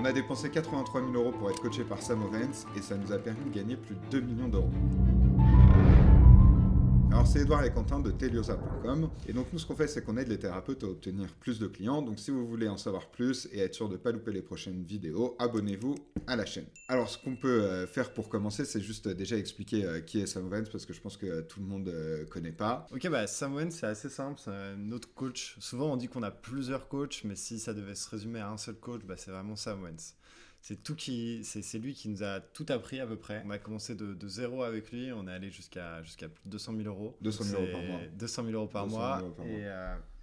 On a dépensé 83 000 euros pour être coaché par Sam Ovens et ça nous a permis de gagner plus de 2 millions d'euros. Alors c'est Edouard et Quentin de Teliosa.com et donc nous ce qu'on fait c'est qu'on aide les thérapeutes à obtenir plus de clients. Donc si vous voulez en savoir plus et être sûr de ne pas louper les prochaines vidéos, abonnez-vous à la chaîne. Alors ce qu'on peut faire pour commencer c'est juste déjà expliquer qui est Sam Ovens parce que je pense que tout le monde connaît pas. Ok, Sam Ovens c'est assez simple, c'est notre coach. Souvent on dit qu'on a plusieurs coachs, mais si ça devait se résumer à un seul coach, c'est vraiment Sam Ovens. C'est lui qui nous a tout appris à peu près. On a commencé de zéro avec lui, on est allé jusqu'à plus de 200 000 euros. 200 000 euros par mois. 200 000 euros par mois.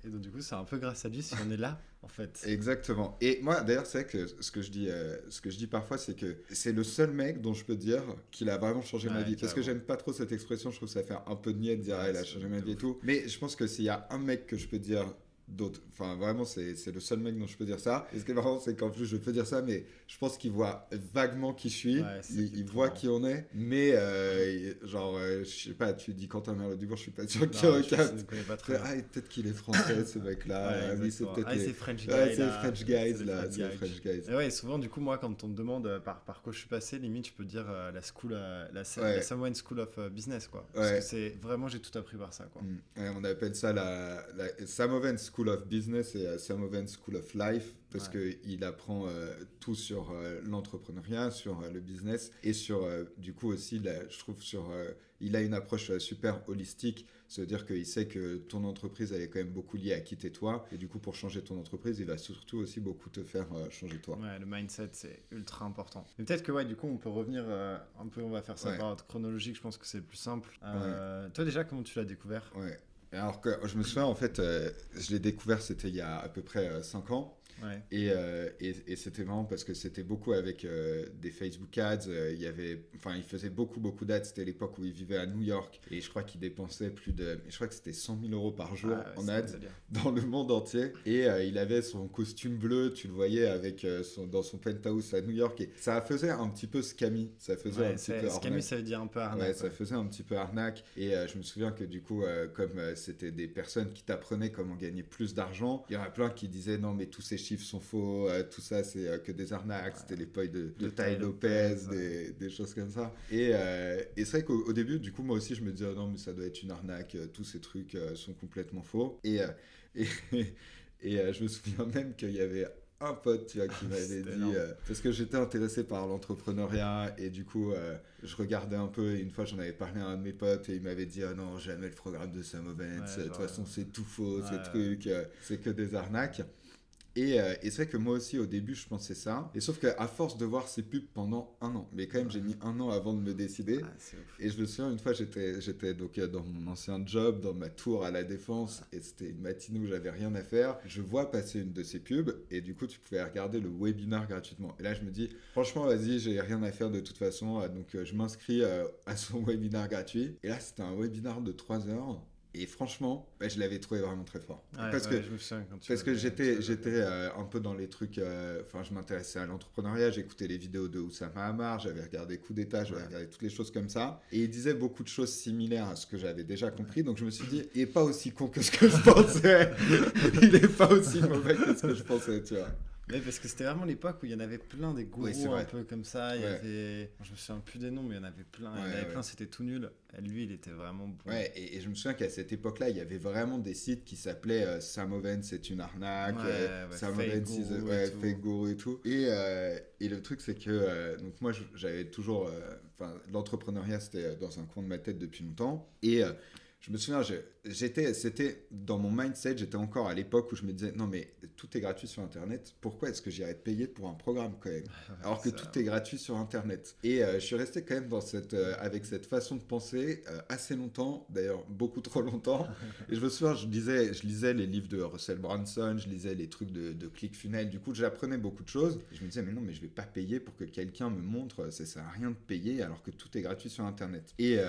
Et donc du coup c'est un peu grâce à lui si on est là en fait. Exactement. Et moi d'ailleurs c'est vrai que ce que je dis parfois c'est que c'est le seul mec dont je peux dire qu'il a vraiment changé ma vie. Parce que j'aime pas trop cette expression, je trouve que ça fait un peu de niais de dire il a changé ma vie et tout. Mais je pense que s'il y a un mec que je peux dire d'autres, enfin vraiment c'est le seul mec dont je peux dire ça. Et ce qui est marrant c'est qu'en plus je peux dire ça mais je pense qu'il voit vaguement qui je suis, il voit qui on est, mais je sais pas, tu dis Quentin Merle-Dubourg, je suis pas sûr qu'il recapte. Peut-être qu'il est français ce mec là, oui c'est peut-être c'est French Guy, c'est les French Guys là, c'est les French Guys. Et ouais, souvent du coup moi quand on me demande par quoi je suis passé, limite je peux dire la Sam Ovens School of Business quoi, parce que c'est vraiment j'ai tout appris par ça quoi. On appelle ça la Sam Ovens School of Business et Sam Ovens School of Life parce qu'il apprend tout sur l'entrepreneuriat, sur le business et sur du coup aussi je trouve il a une approche super holistique, c'est-à-dire qu'il sait que ton entreprise elle est quand même beaucoup liée à qui t'es toi et du coup pour changer ton entreprise il va surtout aussi beaucoup te faire changer toi. Le mindset c'est ultra important. Mais peut-être que du coup on peut revenir un peu, on va faire ça par ordre chronologique, je pense que c'est le plus simple. Toi déjà comment tu l'as découvert? Alors que je me souviens en fait, je l'ai découvert c'était il y a à peu près 5 ans. Et c'était marrant parce que c'était beaucoup avec des Facebook ads. Il faisait beaucoup d'ads. C'était l'époque où il vivait à New York et je crois qu'il dépensait je crois que c'était 100 000 euros par jour en ads dans le monde entier. Et il avait son costume bleu, tu le voyais dans son penthouse à New York. Et ça faisait un petit peu scammy. Ça faisait un petit peu arnaque. Scammy, ça veut dire un peu arnaque. Ça faisait un petit peu arnaque. Et je me souviens que du coup, comme c'était des personnes qui t'apprenaient comment gagner plus d'argent, il y en a plein qui disaient non mais tous ces chiffres sont faux, tout ça c'est que des arnaques, c'était l'époque de Tai Lopez, des choses comme ça. Et c'est vrai qu'au début, du coup, moi aussi je me disais non mais ça doit être une arnaque, tous ces trucs sont complètement faux. Et je me souviens même qu'il y avait un pote qui m'avait dit parce que j'étais intéressé par l'entrepreneuriat et du coup je regardais un peu et une fois j'en avais parlé à un de mes potes et il m'avait dit non jamais le programme de Sam Ovens, de toute façon c'est tout faux, ces trucs c'est que des arnaques. Et c'est vrai que moi aussi au début je pensais ça, et sauf qu'à force de voir ces pubs pendant un an, mais quand même j'ai mis un an avant de me décider. Et je me souviens une fois j'étais donc dans mon ancien job dans ma tour à la Défense et c'était une matinée où j'avais rien à faire, je vois passer une de ces pubs et du coup tu pouvais regarder le webinar gratuitement et là je me dis franchement vas-y j'ai rien à faire de toute façon, donc je m'inscris à son webinar gratuit et là c'était un webinar de 3 heures. Et franchement, je l'avais trouvé vraiment très fort. Parce que j'étais un peu dans les trucs... je m'intéressais à l'entrepreneuriat, j'écoutais les vidéos de Oussama Ammar, j'avais regardé Coup d'État, j'avais regardé toutes les choses comme ça. Et il disait beaucoup de choses similaires à ce que j'avais déjà compris. Donc je me suis dit, il n'est pas aussi con que ce que je pensais. Il n'est pas aussi mauvais que ce que je pensais, tu vois. Oui, parce que c'était vraiment l'époque où il y en avait plein des gourous un peu comme ça. Il y avait... Je me souviens plus des noms, mais il y en avait plein. Il y en avait plein, c'était tout nul. Et lui, il était vraiment bon. Et je me souviens qu'à cette époque-là, il y avait vraiment des sites qui s'appelaient Sam Ovens, c'est une arnaque. Sam Ovens, fake guru et tout. Et le truc, c'est que donc moi, j'avais toujours... l'entrepreneuriat, c'était dans un coin de ma tête depuis longtemps. Et... je me souviens, c'était dans mon mindset, j'étais encore à l'époque où je me disais non mais tout est gratuit sur internet, pourquoi est-ce que j'irais payer pour un programme quand même alors que tout est gratuit sur internet. Et je suis resté quand même avec cette façon de penser assez longtemps, d'ailleurs beaucoup trop longtemps. Et je me souviens, je lisais les livres de Russell Brunson, je lisais les trucs de ClickFunnels, du coup j'apprenais beaucoup de choses et je me disais mais non mais je vais pas payer pour que quelqu'un me montre, ça sert à rien de payer alors que tout est gratuit sur internet. Et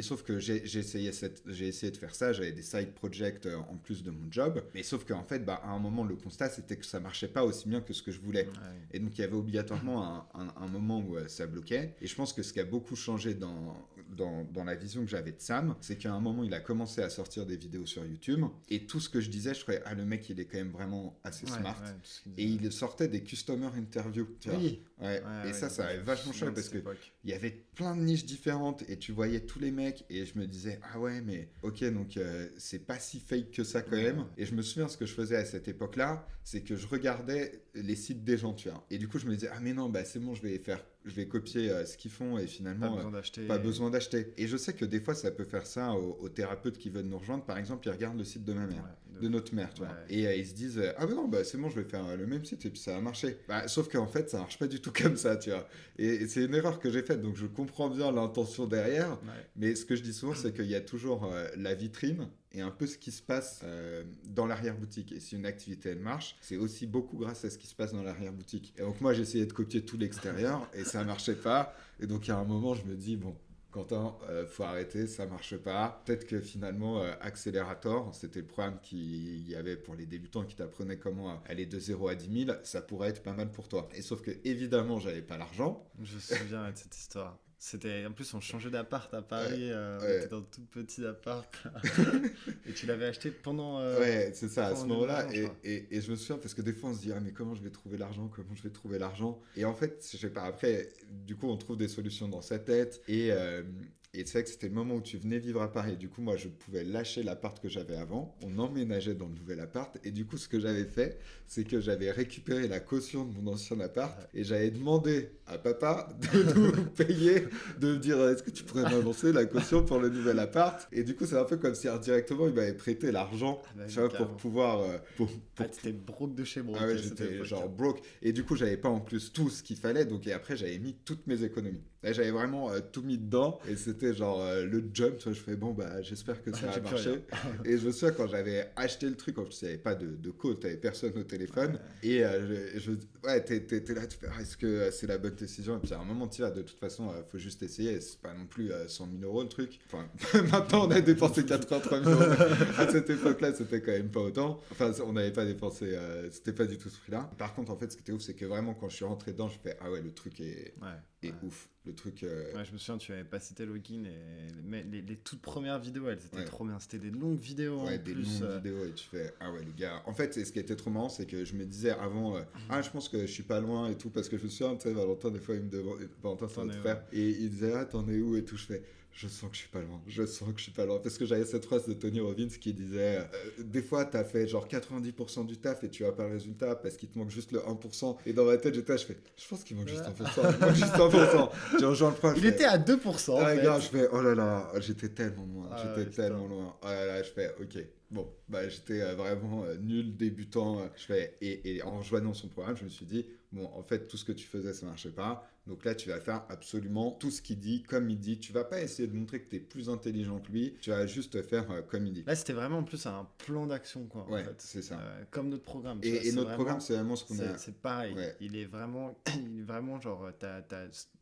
sauf que j'ai j'ai essayé de faire ça, j'avais des side projects en plus de mon job, mais sauf qu'en fait, à un moment, le constat, c'était que ça marchait pas aussi bien que ce que je voulais. Ouais. Et donc, il y avait obligatoirement un moment où ça bloquait. Et je pense que ce qui a beaucoup changé dans la vision que j'avais de Sam, c'est qu'à un moment, il a commencé à sortir des vidéos sur YouTube, et tout ce que je disais, je trouvais, le mec, il est quand même vraiment assez smart. Ouais, tout ce qu'il Et disait. il sortait des customer interviews, tu vois. Oui. Ouais. Et ça avait vachement changé parce que il y avait plein de niches différentes et tu voyais tous les mecs et je me disais ah ouais mais ok donc c'est pas si fake que ça quand même. Et je me souviens ce que je faisais à cette époque-là, c'est que je regardais les sites des gens, tu vois. Et du coup je me disais ah mais non c'est bon, je vais copier ce qu'ils font et finalement pas besoin d'acheter. Et je sais que des fois ça peut faire ça aux thérapeutes qui veulent nous rejoindre. Par exemple, ils regardent le site de ma mère, de notre mère, tu vois. Et ils se disent ah mais non c'est bon, je vais faire le même site et puis ça a marché. Sauf qu'en fait ça marche pas du tout comme ça, tu vois. Et c'est une erreur que j'ai faite, donc je comprends bien l'intention derrière, mais ce que je dis souvent, c'est qu'il y a toujours la vitrine et un peu ce qui se passe dans l'arrière-boutique. Et si une activité, elle marche, c'est aussi beaucoup grâce à ce qui se passe dans l'arrière-boutique. Et donc moi, j'essayais de copier tout l'extérieur et ça marchait pas. Et donc, à un moment, je me dis, bon, Quentin, faut arrêter, ça marche pas. Peut-être que finalement, Accelerator, c'était le programme qu'il y avait pour les débutants qui t'apprenait comment aller de 0 à 10 000, ça pourrait être pas mal pour toi. Et sauf que, évidemment, j'avais pas l'argent. Je me souviens de cette histoire. C'était en plus on changeait d'appart à Paris, on était dans un tout petit appart et tu l'avais acheté pendant ouais c'est ça à ce moment-là et je me souviens parce que des fois on se dit ah mais comment je vais trouver l'argent et en fait je sais pas après du coup on trouve des solutions dans sa tête et c'est vrai que c'était le moment où tu venais vivre à Paris. Du coup, moi, je pouvais lâcher l'appart que j'avais avant. On emménageait dans le nouvel appart. Et du coup, ce que j'avais fait, c'est que j'avais récupéré la caution de mon ancien appart. Et j'avais demandé à papa de nous payer, de me dire est-ce que tu pourrais m'avancer la caution pour le nouvel appart. Et du coup, c'est un peu comme si indirectement, il m'avait prêté l'argent tu vois, pour pouvoir... t'étais broke de chez broke. Ah ouais, j'étais genre broke. Et du coup, j'avais pas en plus tout ce qu'il fallait. Donc, et après, j'avais mis toutes mes économies. Là, j'avais vraiment tout mis dedans et c'était genre le jump, tu vois, je fais bon j'espère que ça va marcher. Et je me souviens quand j'avais acheté le truc, en plus il n'y avait pas de code, t'avais personne au téléphone et t'es là, tu fais est-ce que c'est la bonne décision? Et puis à un moment tu vas de toute façon faut juste essayer, c'est pas non plus 100 000 euros le truc. Enfin maintenant on a dépensé 83 000 euros. À cette époque-là c'était quand même pas autant. Enfin on n'avait pas dépensé, c'était pas du tout ce prix-là. Par contre en fait ce qui était ouf c'est que vraiment quand je suis rentré dedans je fais ah ouais le truc est ouf. Le truc. Ouais, je me souviens, tu avais pas cité Login et les toutes premières vidéos, elles étaient trop bien. C'était des longues vidéos. Ouais, des longues vidéos et tu fais ah ouais, les gars. En fait, ce qui était trop marrant, c'est que je me disais avant, je pense que je suis pas loin et tout, parce que je me souviens, tu sais, Valentin, des fois, il me demande, Valentin, c'est notre frère, et il disait ah, t'en es où et tout. Je fais je sens que je suis pas loin, parce que j'avais cette phrase de Tony Robbins qui disait des fois t'as fait genre 90% du taf et tu as pas le résultat parce qu'il te manque juste le 1%, et dans ma tête je pense qu'il manque juste 1%, tu rejoins le point, il était à 2% en fait. Gars, je fais oh là là, j'étais tellement loin, oh là là, je fais ok bon j'étais vraiment nul débutant, je fais et en rejoignant son programme je me suis dit bon en fait tout ce que tu faisais ça marchait pas. Donc là, tu vas faire absolument tout ce qu'il dit, comme il dit. Tu vas pas essayer de montrer que tu es plus intelligent que lui. Tu vas juste faire comme il dit. Là, c'était vraiment en plus un plan d'action, quoi. Ouais, en fait. C'est ça. Comme notre programme. Et notre programme, c'est vraiment ce qu'on a. C'est pareil. Ouais. Il est vraiment genre, t'as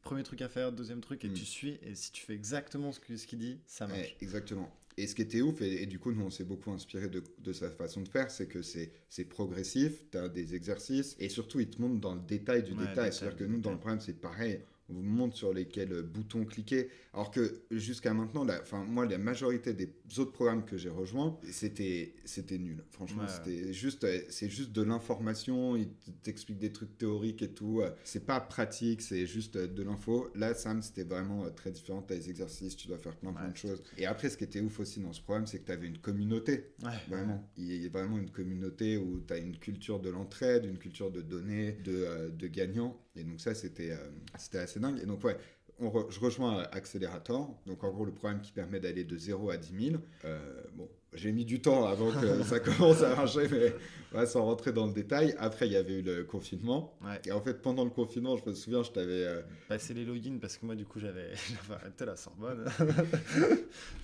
premier truc à faire, deuxième truc, et tu suis. Et si tu fais exactement ce qu'il dit, ça marche. Ouais, exactement. Et ce qui était ouf, et du coup, nous, on s'est beaucoup inspiré de sa façon de faire, c'est que c'est progressif, tu as des exercices, et surtout, il te montre dans le détail du détail. C'est-à-dire que nous, dans le programme, c'est pareil. On vous montre sur lesquels boutons cliquer. Alors que jusqu'à maintenant, moi, la majorité des autres programmes que j'ai rejoints, c'était nul. Franchement, c'est juste de l'information. Il t'explique des trucs théoriques et tout. C'est pas pratique, c'est juste de l'info. Là, Sam, c'était vraiment très différent. Tu as des exercices, tu dois faire plein de choses. Et après, ce qui était ouf aussi dans ce programme, c'est que tu avais une communauté. Vraiment. Il y a vraiment une communauté où tu as une culture de l'entraide, une culture de donner, de gagnants. Et donc ça, c'était assez dingue. Et donc je rejoins Accelerator, donc en gros le programme qui permet d'aller de 0 à 10 000. j'ai mis du temps avant que ça commence à marcher, mais ouais, sans rentrer dans le détail. Après, il y avait eu le confinement. Ouais. Et en fait, pendant le confinement, je me souviens, je t'avais. Passer les logins parce que moi, du coup, j'avais arrêté la Sorbonne.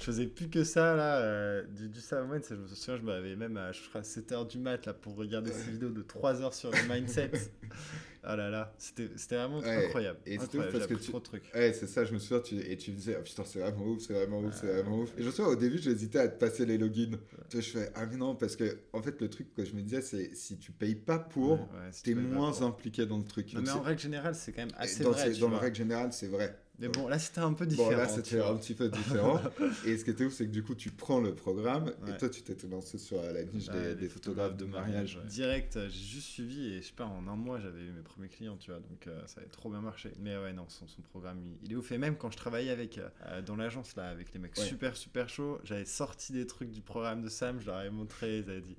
Je faisais plus que ça, là, du Savant. Je me souviens, je m'avais même à, je crois, 7h du mat, là, pour regarder ces vidéos de 3 heures sur le mindset. Ah là là, c'était vraiment Ouais, incroyable. et c'était ouf Incroyable, parce j'ai que appris trop de trucs. Ouais, c'est ça, je me souviens, et tu me disais, oh, putain, c'est vraiment ouf, c'est vraiment ouf, c'est vraiment ouf. Et je me souviens, au début, j'hésitais à te passer les logins. Tu vois, je fais, ah mais non, parce que, en fait, le truc que je me disais, c'est si tu payes pas pour, Si t'es tu payes pas moins pour. impliqué dans le truc. Non, Donc mais en règle générale, c'est quand même assez dans, vrai, tu dans la vois. règle générale, c'est vrai. Mais bon, là, c'était un peu Bon, là, différent. tu c'était vois. un petit peu différent. Et ce qui était ouf, c'est que du coup, tu prends le programme et Ouais. toi, tu t'étais lancé sur la niche Ouais, des photographes de mariage. ouais. Direct, j'ai juste suivi et je sais pas, en un mois j'avais eu mes premiers clients, tu vois, donc ça avait trop bien marché. Mais ouais, non, son programme il est ouf. Et même quand je travaillais avec, dans l'agence là, avec les mecs super chauds, j'avais sorti des trucs du programme de Sam, je leur avais montré, ils avaient dit.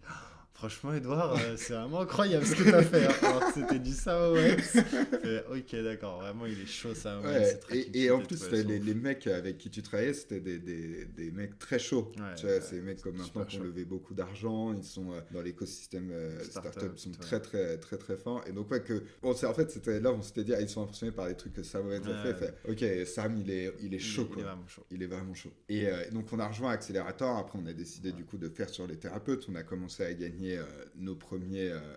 Franchement, Edouard, c'est vraiment incroyable ce que tu as fait. Hein. Alors que c'était du Sao ok, d'accord, vraiment, il est chaud, ça. Ouais, et en plus, les mecs avec qui tu travaillais, c'était des mecs très chauds. Ouais, tu vois, c'est des mecs comme maintenant qui ont chaud. levé beaucoup d'argent, ils sont dans l'écosystème startup, ils sont ouais. très forts. Et donc, ouais, en fait, c'était là, on s'était dit, ah, ils sont impressionnés par les trucs que Sam Owens a fait. Ok, Sam, il est chaud, quoi. Il est vraiment chaud. Il est vraiment chaud. Et donc, on a rejoint Accelerator. Après, on a décidé, du coup, de faire sur les thérapeutes. On a commencé à gagner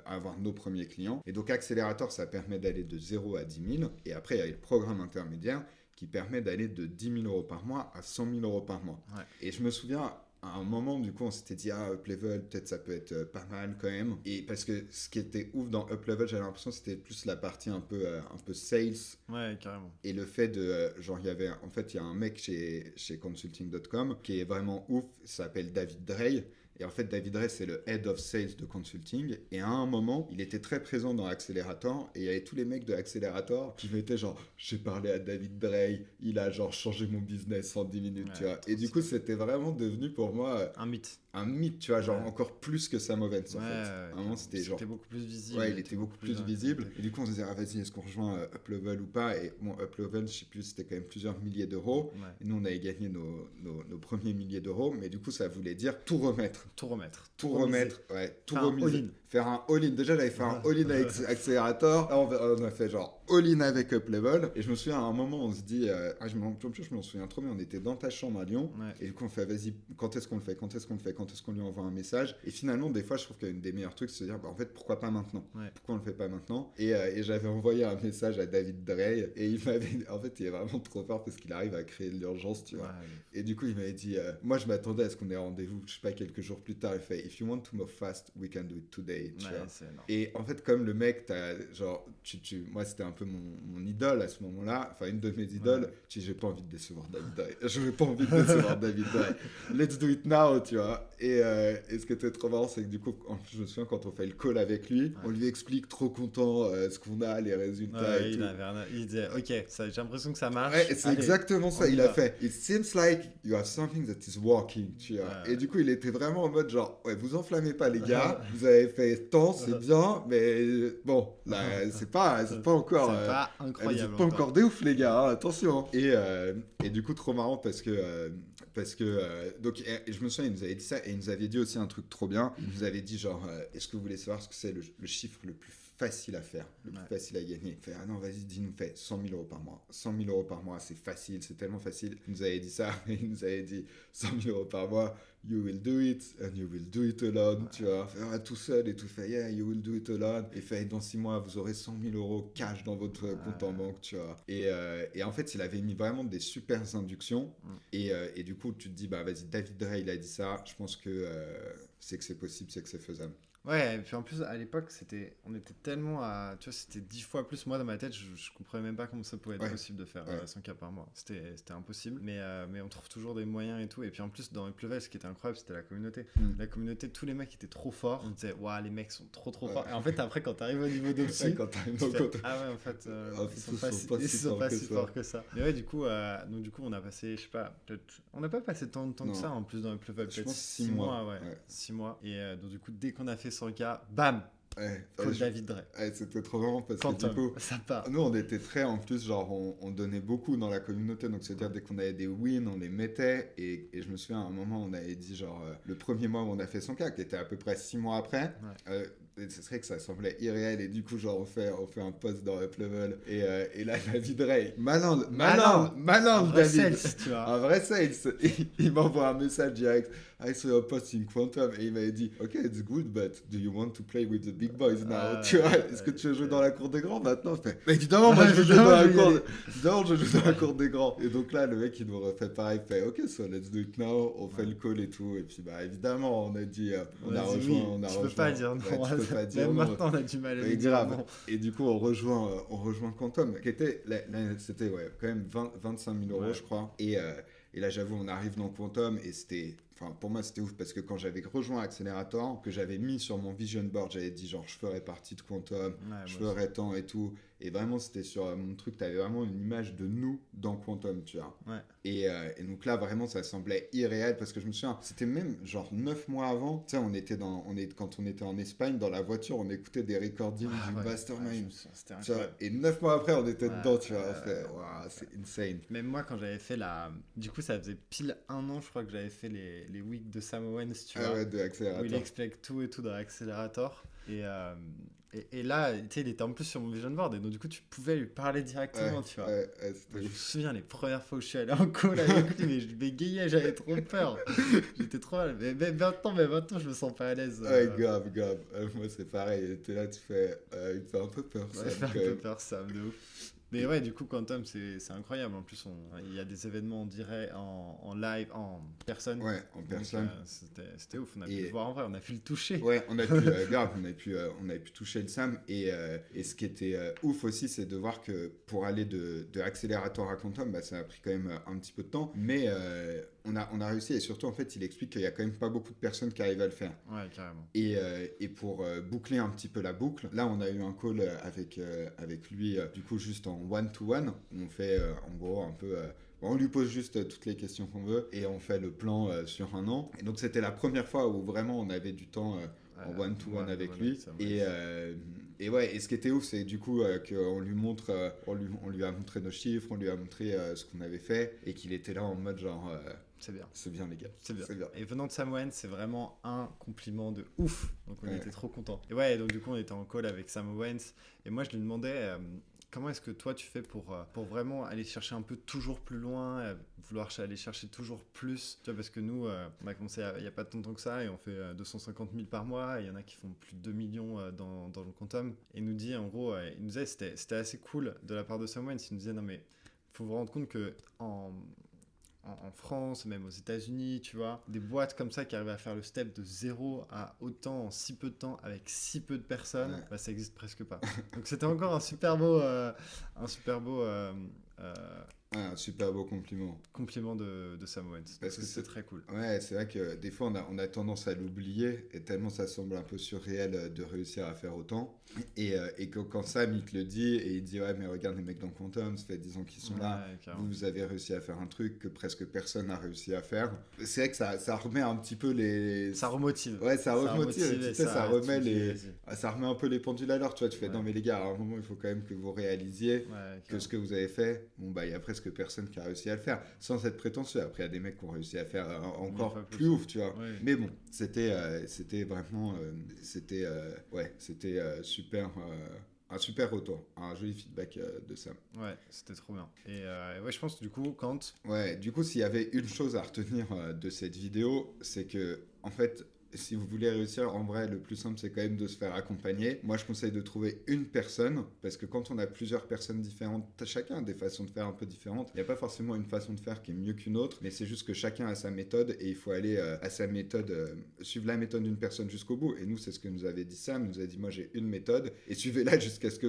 à avoir nos premiers clients. Et donc, Accelerator, ça permet d'aller de 0 à 10 000. Et après, il y a le programme intermédiaire qui permet d'aller de 10 000 euros par mois à 100 000 euros par mois. Ouais. Et je me souviens, à un moment, du coup, on s'était dit, ah, Up-Level, peut-être ça peut être pas mal quand même. Et parce que ce qui était ouf dans Up-Level, j'avais l'impression que c'était plus la partie un peu sales. Ouais, carrément. Et le fait de, genre, il y a un mec chez consulting.com qui est vraiment ouf, ça s'appelle David Drey. Et en fait, David Drey, c'est le Head of Sales de Consulting. Et à un moment, il était très présent dans Accelerator. Et il y avait tous les mecs de Accelerator qui mettaient genre, j'ai parlé à David Drey, il a genre changé mon business en 10 minutes, tu vois. Et du coup, c'était vraiment devenu pour moi un mythe. Un mythe, tu vois, genre encore plus que Sam Owens, en fait. À un moment, c'était beaucoup plus visible. Ouais, il était beaucoup plus visible. Et du coup, on se disait, ah, vas-y, est-ce qu'on rejoint Up-Level ou pas? Et bon, Up-Level, je sais plus, c'était quand même plusieurs milliers d'euros. Ouais. Et nous, on avait gagné nos premiers milliers d'euros. Mais du coup, ça voulait dire tout remettre. Tout remettre. Tout remiser. Faire un all-in. Déjà, j'avais fait un all-in avec Accelerator. Là, on a fait genre all-in avec Up-Level. Et je me souviens, à un moment, on se dit, je m'en souviens trop bien, on était dans ta chambre à Lyon. Ouais. Et du coup, on fait, vas-y, quand est-ce qu'on le fait? Quand est-ce qu'on lui envoie un message? Et finalement, des fois, je trouve qu'une des meilleurs trucs, c'est de se dire, bah, en fait, pourquoi pas maintenant? Pourquoi on le fait pas maintenant? Et j'avais envoyé un message à David Drey. Et il m'avait, en fait, il est vraiment trop fort parce qu'il arrive à créer de l'urgence, tu vois. Et du coup, il m'avait dit, moi, je m'attendais à ce qu'on ait rendez-vous, je sais pas, quelques jours plus tard. Il fait, if you want to move fast, we can do it today. Tu vois. Et en fait, comme le mec, genre, moi, c'était un peu mon idole à ce moment-là, enfin, une de mes idoles. J'ai pas envie de décevoir David Drey. Je n'ai pas envie de décevoir David Drey. Let's do it now, tu vois. Et ce qui était trop marrant, c'est que du coup, je me souviens quand on fait le call avec lui, on lui explique trop content ce qu'on a, les résultats et tout. Il disait, ok, j'ai l'impression que ça marche. Ouais, c'est exactement ça. Il a fait, it seems like you have something that is working, tu vois. Et du coup, il était vraiment en mode genre, ouais, vous enflammez pas les gars, vous avez fait tant, c'est bien, mais bon, là, c'est pas encore... C'est pas incroyable. C'est pas encore des ouf, les gars, hein, attention. Et du coup, trop marrant parce que donc, je me souviens, il nous avait dit ça et il nous avait dit aussi un truc trop bien. Il nous avait dit genre, est-ce que vous voulez savoir ce que c'est le chiffre le plus facile à faire, le plus facile à gagner? Il fait, ah non, vas-y, dis-nous, fais 100 000 euros par mois. 100 000 euros par mois, c'est facile, c'est tellement facile. Il nous avait dit ça, et il nous avait dit 100 000 euros par mois, you will do it, and you will do it alone, tu vois. Fait, tout seul et tout, fait, yeah, you will do it alone. Et fait, dans 6 mois, vous aurez 100 000 euros cash dans votre compte en banque, tu vois. Et en fait, il avait mis vraiment des super inductions. Et du coup, tu te dis, bah vas-y, David Drey, il a dit ça, je pense que c'est possible, c'est que c'est faisable. Ouais, et puis en plus, à l'époque, on était tellement à... Tu vois, c'était 10 fois plus. Moi, dans ma tête, je comprenais même pas comment ça pouvait être possible de faire 100K par mois. C'était impossible. Mais on trouve toujours des moyens et tout. Et puis en plus, dans Up-Level, ce qui était incroyable, c'était la communauté. La communauté, tous les mecs étaient trop forts. On disait, waouh, les mecs sont trop forts. Et en fait, après, quand t'arrives au niveau d'Opsy, ah ouais, en fait, ils sont pas si forts que ça. Mais ouais, du coup, on a passé, je sais pas, on n'a pas passé tant de temps que ça en plus dans Up-Level. Peut-être 6 mois. 6 mois. Et donc, du coup, dès qu'on a fait 100K, bam, Call David Dre. C'était trop marrant parce Quantum, que du coup, ça part. nous on était très en plus, genre on donnait beaucoup dans la communauté, donc c'est-à-dire dès qu'on avait des wins, on les mettait. Et je me souviens à un moment, on avait dit genre le premier mois où on a fait 100K, qui était à peu près 6 mois après. Et ce serait que ça semblait irréel et du coup genre on fait un post dans Uplevel et là David Ray malin David Sales, tu vois. un vrai sales il m'envoie un message direct I saw a post in Quantum et il m'avait dit ok it's good but do you want to play with the big boys now tu vois est-ce que tu veux jouer dans la cour des grands maintenant évidemment moi je veux jouer dans la cour je joue dans la cour des grands et donc là le mec il nous refait pareil il fait ok so let's do it now on fait le call et tout et puis bah évidemment on a dit on a rejoint tu peux pas dire non même maintenant on a du mal à le dire non. Et du coup on rejoint Quantum qui était c'était quand même 25 000 euros je crois et là j'avoue on arrive dans Quantum et c'était enfin pour moi c'était ouf parce que quand j'avais rejoint Accelerator que j'avais mis sur mon vision board j'avais dit genre je ferais partie de Quantum je ferais tant et tout et vraiment c'était sur mon truc t'avais vraiment une image de nous dans Quantum tu vois et donc là vraiment ça semblait irréel parce que je me souviens c'était même genre 9 mois avant tu sais quand on était en Espagne dans la voiture on écoutait des recordings du Mastermind et 9 mois après on était dedans tu vois wow, c'est insane. Même moi quand j'avais fait du coup ça faisait pile 1 an je crois que j'avais fait les weeks de Sam Owens tu vois de Accelerator. Où il explique tout et tout dans Accelerator et là tu sais il était en plus sur mon vision board et donc du coup tu pouvais lui parler directement tu vois je me souviens les premières fois où je suis allé en call avec lui mais je bégayais j'avais trop peur j'étais trop mal mais maintenant je me sens pas à l'aise grave moi c'est pareil t'es là tu fais il me fait un peu peur ça fait un peu peur ça de ouf. Mais ouais, du coup, Quantum, c'est incroyable. En plus, il y a des événements en direct, en live, en personne. Ouais, en personne. C'était ouf. On a pu le voir en vrai, on a pu le toucher. Ouais, on a pu, grave, on a pu toucher le Sam. Et ce qui était ouf aussi, c'est de voir que pour aller de Accelerator à Quantum, bah, ça a pris quand même un petit peu de temps. Mais on a réussi. Et surtout, en fait, il explique qu'il n'y a quand même pas beaucoup de personnes qui arrivent à le faire. Ouais, carrément. Et pour boucler un petit peu la boucle, là, on a eu un call avec lui, du coup, juste en one-to-one. On fait en gros un peu on lui pose juste toutes les questions qu'on veut et on fait le plan sur 1 an et donc c'était la première fois où vraiment on avait du temps en one-to-one avec lui et ce qui était ouf c'est du coup qu'on lui montre on lui a montré nos chiffres on lui a montré ce qu'on avait fait et qu'il était là en mode genre c'est bien les gars c'est bien. Et venant de Sam Owens c'est vraiment un compliment de ouf donc on était trop contents et donc du coup on était en call avec Sam Owens et moi je lui demandais comment est-ce que toi tu fais pour vraiment aller chercher un peu toujours plus loin, vouloir aller chercher toujours plus tu vois, parce que nous, on a commencé il n'y a pas tant de temps que ça et on fait 250 000 par mois. Il y en a qui font plus de 2 millions dans le Quantum. Et il nous dit, en gros, il nous disait, c'était assez cool de la part de Sam Owens. Il nous disait, non mais il faut vous rendre compte que en France, même aux États-Unis, tu vois, des boîtes comme ça qui arrivent à faire le step de 0 à autant en si peu de temps avec si peu de personnes, bah, ça existe presque pas. Donc c'était encore un super beau un super beau compliment de Sam Owens parce que c'est très cool. Ouais, c'est vrai que des fois on a tendance à l'oublier et tellement ça semble un peu surréel de réussir à faire autant et quand Sam il te le dit et il dit ouais mais regarde les mecs dans Quantum ça fait 10 ans qu'ils sont là vous avez réussi à faire un truc que presque personne n'a réussi à faire, c'est vrai que ça remet un petit peu ça remotive ça remet un peu les pendules à l'heure tu vois tu fais non mais les gars à un moment il faut quand même que vous réalisiez que ce que vous avez fait bon bah il y a presque personne qui a réussi à le faire sans être prétentieux. Après il y a des mecs qui ont réussi à faire encore plus ouf tu vois mais bon c'était vraiment c'était super un super retour, un joli feedback de Sam. Ouais, c'était trop bien. Et je pense du coup s'il y avait une chose à retenir de cette vidéo, c'est que en fait si vous voulez réussir, en vrai, le plus simple, c'est quand même de se faire accompagner. Moi, je conseille de trouver une personne, parce que quand on a plusieurs personnes différentes, chacun a des façons de faire un peu différentes. Il n'y a pas forcément une façon de faire qui est mieux qu'une autre, mais c'est juste que chacun a sa méthode et il faut aller à sa méthode, suivre la méthode d'une personne jusqu'au bout. Et nous, c'est ce que nous avait dit Sam. Il nous a dit, moi, j'ai une méthode et suivez-la jusqu'à ce que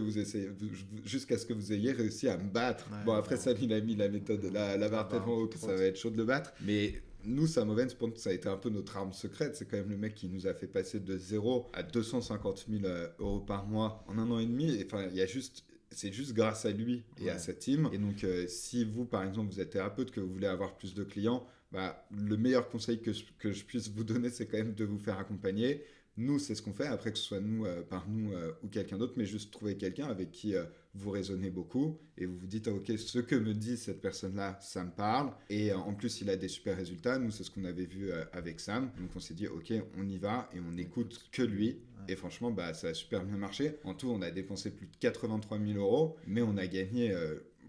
vous ayez réussi à me battre. Ouais, bon, après, Sam, il a mis la méthode, la barre tellement haut que ça va être chaud de le battre. Mais nous, Sam Owens, ça a été un peu notre arme secrète. C'est quand même le mec qui nous a fait passer de 0 à 250 000 euros par mois en 1 an et demi. Enfin, c'est juste grâce à lui et à sa team. Et donc, si vous, par exemple, vous êtes thérapeute, que vous voulez avoir plus de clients, bah, le meilleur conseil que je puisse vous donner, c'est quand même de vous faire accompagner. Nous, c'est ce qu'on fait, après que ce soit nous, par nous ou quelqu'un d'autre, mais juste trouver quelqu'un avec qui vous raisonnez beaucoup et vous vous dites, ah, ok, ce que me dit cette personne-là, ça me parle. Et en plus, il a des super résultats. Nous, c'est ce qu'on avait vu avec Sam. Donc, on s'est dit, ok, on y va et on n'écoute que lui. Et franchement, bah, ça a super bien marché. En tout, on a dépensé plus de 83 000 euros, mais on a gagné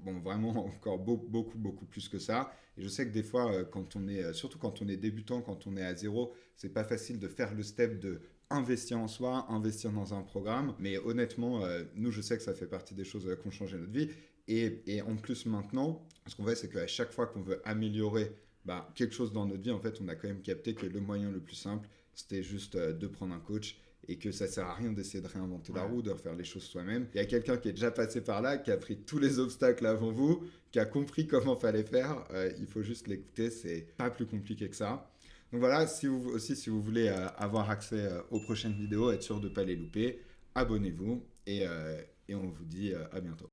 bon, vraiment encore beaucoup plus que ça. Et je sais que des fois, quand on est, surtout quand on est débutant, quand on est à zéro, c'est pas facile de faire le step de investir en soi, investir dans un programme. Mais honnêtement, nous, je sais que ça fait partie des choses qui ont changé notre vie. Et en plus, maintenant, ce qu'on fait, c'est qu'à chaque fois qu'on veut améliorer bah, quelque chose dans notre vie, en fait, on a quand même capté que le moyen le plus simple, c'était juste de prendre un coach et que ça sert à rien d'essayer de réinventer la roue, de refaire les choses soi-même. Il y a quelqu'un qui est déjà passé par là, qui a pris tous les obstacles avant vous, qui a compris comment fallait faire. Il faut juste l'écouter, c'est pas plus compliqué que ça. Donc voilà, si vous voulez avoir accès aux prochaines vidéos, être sûr de ne pas les louper, abonnez-vous et on vous dit à bientôt.